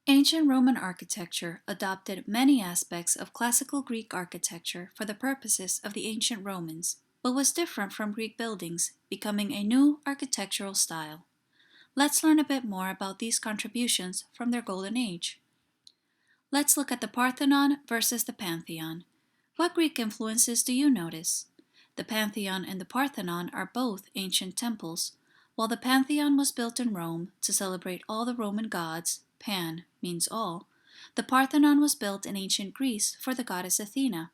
Ancient Roman architecture adopted many aspects of classical Greek architecture for the purposes of the ancient Romans, but was different from Greek buildings, becoming a new architectural style. Let's learn a bit more about these contributions from their golden age. Let's look at the Parthenon versus the Pantheon. What Greek influences do you notice? The Pantheon and the Parthenon are both ancient temples. While the Pantheon was built in Rome to celebrate all the Roman gods, Pan means all, the Parthenon was built in ancient Greece for the goddess Athena.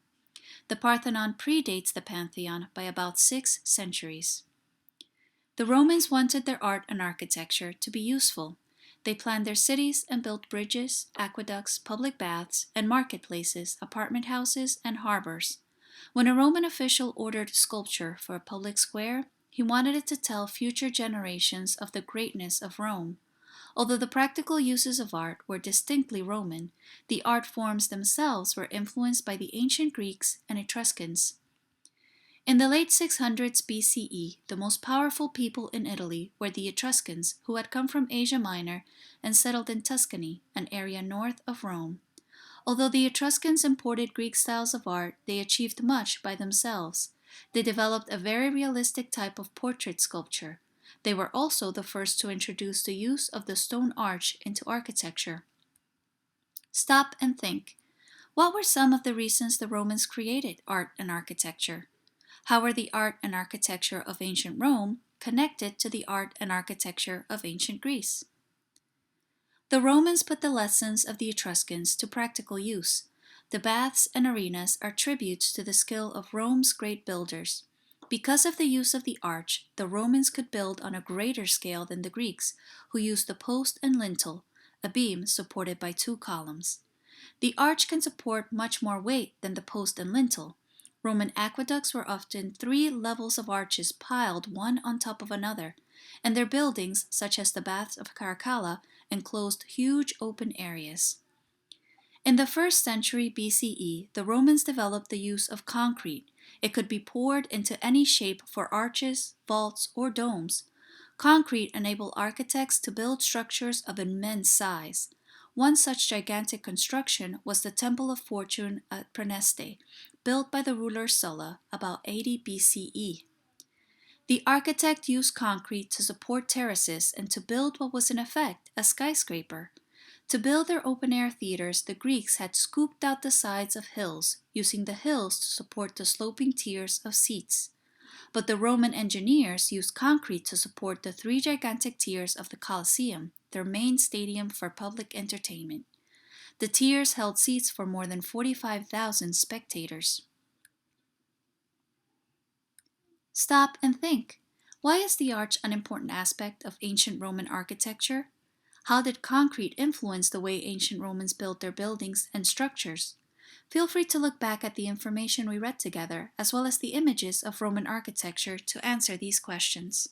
The Parthenon predates the Pantheon by about 6 centuries. The Romans wanted their art and architecture to be useful. They planned their cities and built bridges, aqueducts, public baths, and marketplaces, apartment houses, and harbors. When a Roman official ordered sculpture for a public square, he wanted it to tell future generations of the greatness of Rome. Although the practical uses of art were distinctly Roman, the art forms themselves were influenced by the ancient Greeks and Etruscans. In the late 600s BCE, the most powerful people in Italy were the Etruscans, who had come from Asia Minor and settled in Tuscany, an area north of Rome. Although the Etruscans imported Greek styles of art, they achieved much by themselves. They developed a very realistic type of portrait sculpture. They were also the first to introduce the use of the stone arch into architecture. Stop and think. What were some of the reasons the Romans created art and architecture? How were the art and architecture of ancient Rome connected to the art and architecture of ancient Greece? The Romans put the lessons of the Etruscans to practical use. The baths and arenas are tributes to the skill of Rome's great builders. Because of the use of the arch, the Romans could build on a greater scale than the Greeks, who used the post and lintel, a beam supported by 2 columns. The arch can support much more weight than the post and lintel. Roman aqueducts were often 3 levels of arches piled one on top of another, and their buildings, such as the baths of Caracalla, enclosed huge open areas. In the 1st century BCE, the Romans developed the use of concrete. It could be poured into any shape for arches, vaults, or domes. Concrete enabled architects to build structures of immense size. One such gigantic construction was the Temple of Fortune at Praeneste, built by the ruler Sulla about 80 BCE. The architect used concrete to support terraces and to build what was in effect a skyscraper. To build their open-air theaters, the Greeks had scooped out the sides of hills, using the hills to support the sloping tiers of seats. But the Roman engineers used concrete to support the 3 gigantic tiers of the Colosseum, their main stadium for public entertainment. The tiers held seats for more than 45,000 spectators. Stop and think. Why is the arch an important aspect of ancient Roman architecture? How did concrete influence the way ancient Romans built their buildings and structures? Feel free to look back at the information we read together, as well as the images of Roman architecture, to answer these questions.